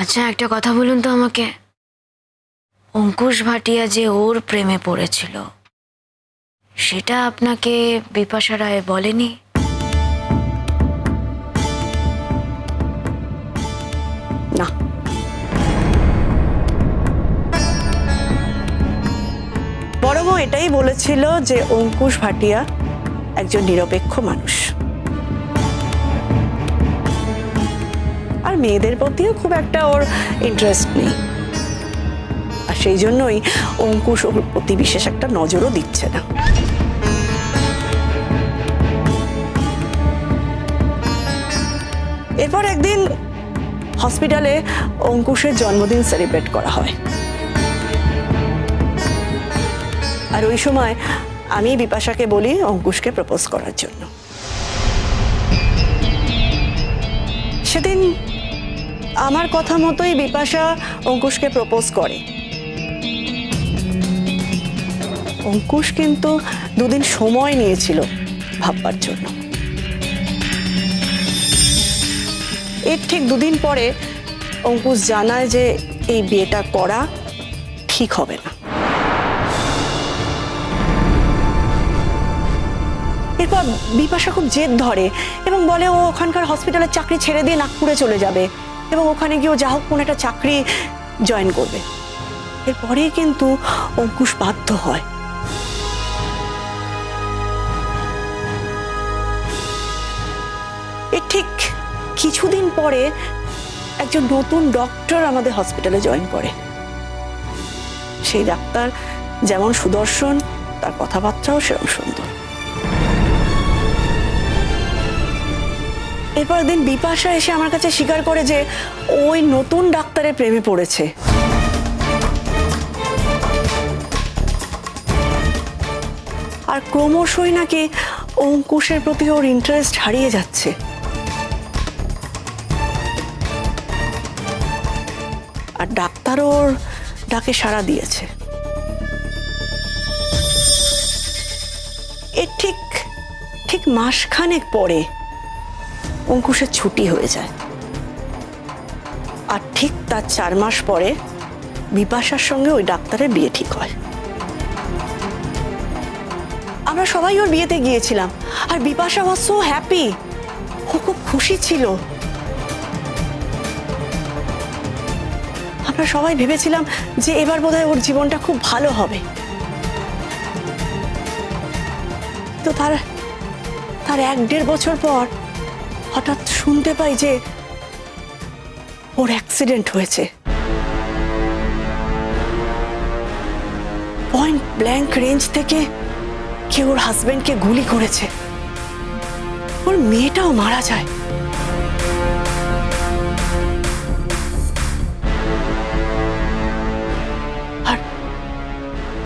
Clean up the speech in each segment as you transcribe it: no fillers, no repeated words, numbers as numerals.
আচ্ছা, একটা কথা বলুন তো আমাকে, অঙ্কুশ ভাটিয়া যে ওর প্রেমে পড়েছিল সেটা আপনাকে বিপাশা রায় বলেনি? না, বরং ও এটাই বলেছিল যে অঙ্কুশ ভাটিয়া একজন নিরপেক্ষ মানুষ, আর মেয়েদের প্রতিও খুব একটা ওর ইন্টারেস্ট নেই, আর সেই জন্যই অঙ্কুশ ওর প্রতি বিশেষ একটা নজরও দিচ্ছে না। এরপর একদিন হসপিটালে অঙ্কুশের জন্মদিন সেলিব্রেট করা হয়, আর ওই সময় আমি বিপাশাকে বলি অঙ্কুশকে প্রপোজ করার জন্য। সেদিন আমার কথা মতোই বিপাশা অঙ্কুশকে প্রপোজ করে। অঙ্কুশ কিন্তু দুদিন সময় নিয়েছিল ভাববার জন্য। এর ঠিক দুদিন পরে অঙ্কুশ জানায় যে এই বিয়েটা করা ঠিক হবে না। এরপর বিপাশা খুব জেদ ধরে এবং বলে ও ওখানকার হসপিটালের চাকরি ছেড়ে দিয়ে নাগপুরে চলে যাবে এবং ওখানে গিয়ে ও যা হোক কোনো একটা চাকরি জয়েন করবে। এরপরেই কিন্তু অঙ্কুশ বাধ্য হয়। এর ঠিক কিছুদিন পরে একজন নতুন ডক্টর আমাদের হসপিটালে জয়েন করে। সেই ডাক্তার যেমন সুদর্শন, তার কথাবার্তাও সেরকম সুন্দর। এরপর দিন বিপাশা এসে আমার কাছে স্বীকার করে যে ওই নতুন ডাক্তারের প্রেমে পড়েছে। আর ক্রমশই নাকি অঙ্কুশের প্রতি ওর ইন্টারেস্ট হারিয়ে যাচ্ছে। আর ডাক্তার ওর ডাকে সাড়া দিয়েছে। এর ঠিক ঠিক মাসখানেক পরে অঙ্কুশের ছুটি হয়ে যায়, আর ঠিক তার 4 মাস পরে বিপাশার সঙ্গে ওই ডাক্তারের বিয়ে ঠিক হয়। আমরা সবাই ওর বিয়েতে গিয়েছিলাম, আর বিপাশা ওয়াজ সো হ্যাপি, ও খুব খুশি ছিল। আমরা সবাই ভেবেছিলাম যে এবার বোধহয় ওর জীবনটা খুব ভালো হবে। তো তার 1-1.5 বছর পর হঠাৎ শুনতে পাই যে ওর অ্যাক্সিডেন্ট হয়েছে। পয়েন্ট ব্ল্যাঙ্ক রেঞ্জ থেকে কেউ ওর হাজবেন্ডকে গুলি করেছে। ওর মেয়েটাও মারা যায়। আর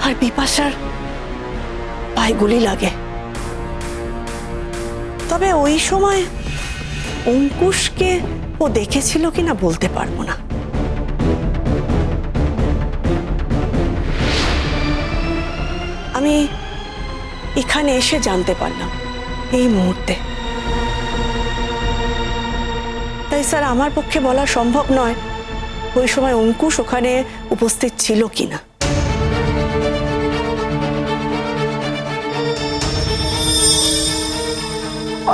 আর বিপাশার পায়ে গুলি লাগে। তবে ওই সময় অঙ্কুশকে ও দেখেছিল কিনা বলতে পারবো না। আমি এখানে এসে জানতে পারলাম এই মুহূর্তে। তাই স্যার আমার পক্ষে বলা সম্ভব নয় ওই সময় অঙ্কুশ ওখানে উপস্থিত ছিল কিনা।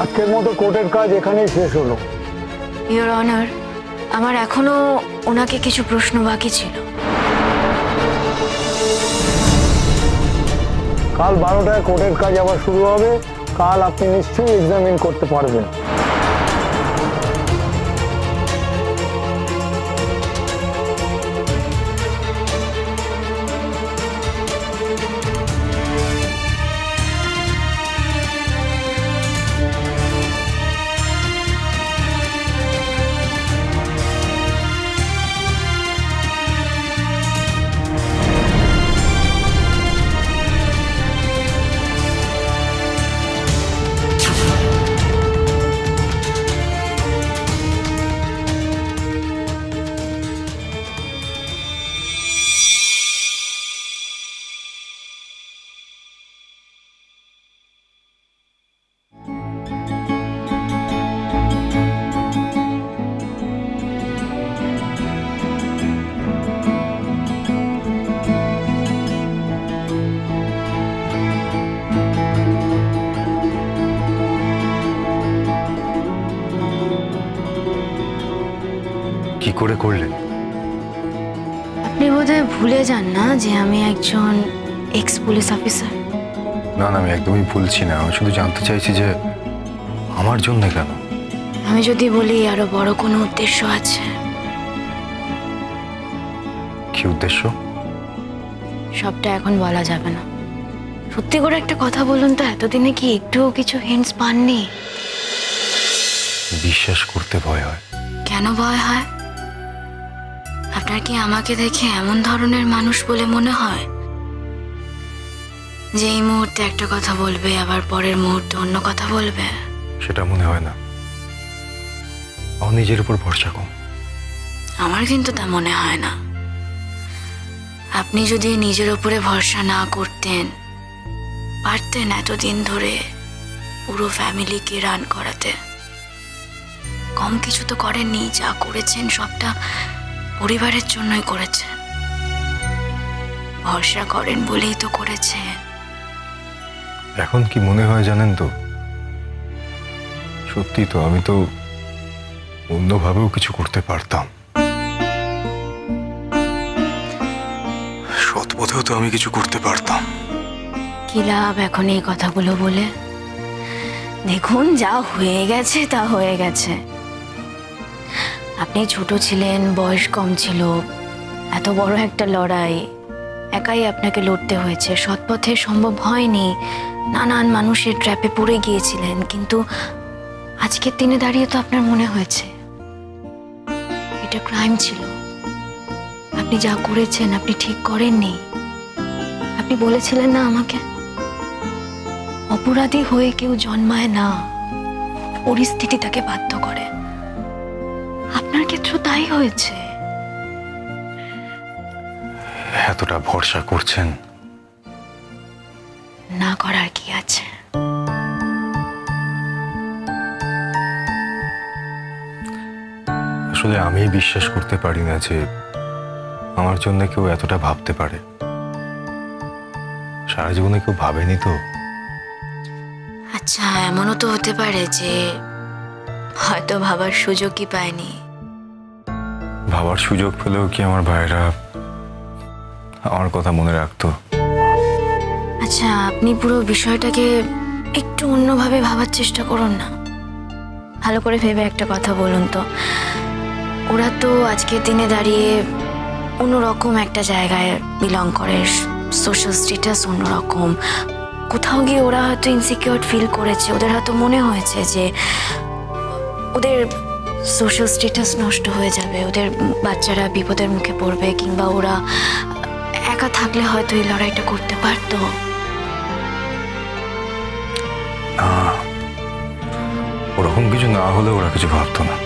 আজকের মতো কোর্টের কাজ এখানেই শেষ হলো। ইওর অনার, আমার এখনো ওনাকে কিছু প্রশ্ন বাকি ছিল। কাল 12টায় কোর্টের কাজ আবার শুরু হবে। কাল আপনি নিশ্চয়ই এক্সামিন করতে পারবেন। কি করে করলেন? আপনি বোধহয় ভুলে যান না যে আমি একজন এক্স পুলিশ অফিসার। না না, আমি একদমই ভুলছি না। আমি শুধু জানতে চাইছি যে আমার জন্য কেন? আমি যদি বলি আরো বড় কোনো উদ্দেশ্য আছে। কি উদ্দেশ্য? সবটা এখন বলা যাবে না। সত্যি করে একটা কথা বলুন তো, এতদিনে কি একটুও কিছু হিন্টস পাননি? বিশ্বাস করতে ভয় হয়। কেন ভয় হয়? আপনার কি আমাকে দেখে এমন ধরনের মানুষ বলে মনে হয় যে এই মুহূর্তে একটা কথা বলবে আবার পরের মুহূর্তে অন্য কথা বলবে? সেটা মনে হয় না। আমার নিজের উপর ভরসা কম। আমার কিন্তু তা মনে হয় না। আপনি যদি নিজের উপরে ভরসা না করতেন, পারতেন এতদিন ধরে পুরো ফ্যামিলিকে রান করাতে। কম কিছু তো করেননি, যা করেছেন সবটা পরিবারের জন্যই করেছেন। ভরসা করেন বলেই তো করেছেন। এখন কি মনে হয় জানেন তো, সত্যি তো আমি তো অন্যভাবেও কিছু করতে পারতাম। সৎ পথেও তো আমি কিছু করতে পারতাম। কি লাভ এখন এই কথাগুলো বলে? দেখুন, যা হয়ে গেছে তা হয়ে গেছে। আপনি ছোট ছিলেন, বয়স কম ছিল, এত বড় একটা লড়াই একাই আপনাকে লড়তে হয়েছে। সৎ পথে সম্ভব হয়নি, নানান মানুষের ট্র্যাপে পড়ে গিয়েছিলেন। কিন্তু আজকের দিনে দাঁড়িয়ে তো আপনার মনে হয়েছে এটা ক্রাইম ছিল। আপনি যা করেছেন আপনি ঠিক করেননি। আপনি বলেছিলেন না আমাকে, অপরাধী হয়ে কেউ জন্মায় না, পরিস্থিতি তাকে বাধ্য করে। আপনার ক্ষেত্রেও তাই হয়েছে। এতটা ভরসা করছেন, না করার কি আছে? আসলে আমি বিশ্বাস করতে পারি না যে আমার জন্য কেউ এতটা ভাবতে পারে। সারা জীবনে কেউ ভাবেনি তো। আচ্ছা, এমনও তো হতে পারে যে হয়তো ভাবার সুযোগই পায়নি। ভাবার সুযোগ পেলেও কি আমার ভাইরা আমার কথা মনে রাখতো? আচ্ছা, আপনি পুরো বিষয়টাকে একটু অন্যভাবে ভাবার চেষ্টা করুন না। ভালো করে ভেবে একটা কথা বলুন তো, ওরা তো আজকের দিনে দাঁড়িয়ে অন্যরকম একটা জায়গায় বিলং করে, সোশ্যাল স্ট্যাটাস অন্যরকম। কোথাও গিয়ে ওরা হয়তো ইনসিকিউর ফিল করেছে, ওদের হয়তো মনে হয়েছে যে ওদের সোশ্যাল স্ট্যাটাস নষ্ট হয়ে যাবে, ওদের বাচ্চারা বিপদের মুখে পড়বে, কিংবা ওরা একা থাকলে হয়তো এই লড়াইটা করতে পারতো। ওরকম কিছু না হলে ওরা কিছু ভাবতো না।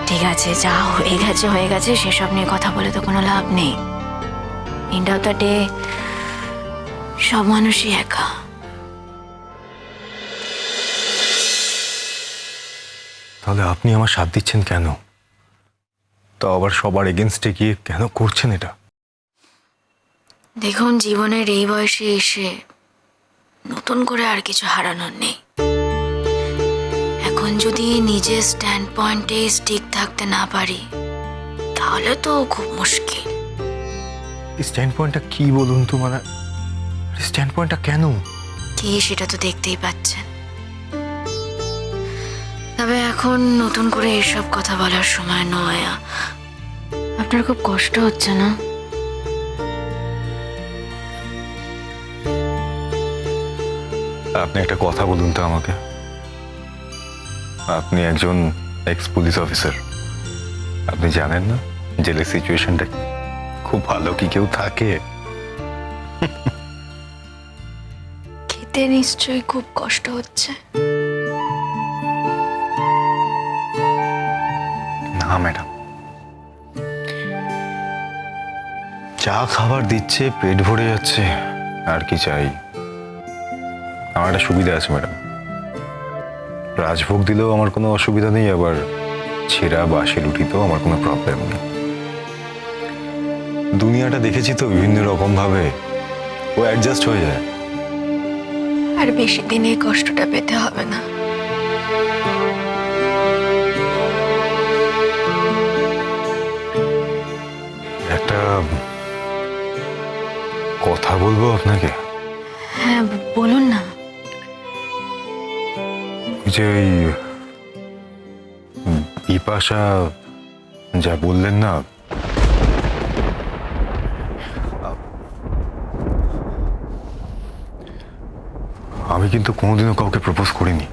ঠিক আছে, যা হয়ে গেছে হয়ে গেছে, সেসব নিয়ে কথা বলে তো কোনো লাভ নেই। এন্ড অফ দ্য ডে সব মানুষই একা। তাহলে আপনি আমার সাথ দিচ্ছেন কেন? তা আবার সবার এগেনস্টে গিয়ে কেন করছেন এটা? দেখুন, জীবনের এই বয়সে এসে নতুন করে আর কিছু হারানোর নেই। এখন যদি নিজের স্ট্যান্ড পয়েন্টে স্টিক থাকতে না পারি তাহলে তো খুব মুশকিল। স্ট্যান্ড পয়েন্টটা কি বলুন তো? মানে স্ট্যান্ড পয়েন্টটা কেন? কি সেটা তো দেখতেই পাচ্ছেন। তবে এখন নতুন করে এসব কথা বলার সময় নয়। আপনার খুব কষ্ট হচ্ছে না? আপনি একটা কথা বলুন তো আমাকে। আপনি একজন এক্স পুলিশ অফিসার, আপনি জানেন না জেলের সিচুয়েশনটা খুব ভালো কি কেউ থাকে? খেতে নিশ্চয়ই খুব কষ্ট হচ্ছে। না ম্যাডাম, যা খাবার দিচ্ছে পেট ভরে যাচ্ছে, আর কি চাই? আমার একটা সুবিধা আছে ম্যাডাম, রাজভোগ দিলেও আমার কোনো অসুবিধা নেই, আবার ছেঁড়া বাসি রুটিতেও আমার কোনো প্রবলেম নেই। দুনিয়াটা দেখেছি তো বিভিন্ন রকম ভাবে, ও অ্যাডজাস্ট হয়ে যায়। আর বেশি দিন এই কষ্টটা পেতে হবে না। বলবো আপনাকে? হ্যাঁ, বলুন না। ওই যে ওই বিপাশা যা বললেন না, আমি কিন্তু কোনোদিনও কাউকে প্রপোজ করিনি।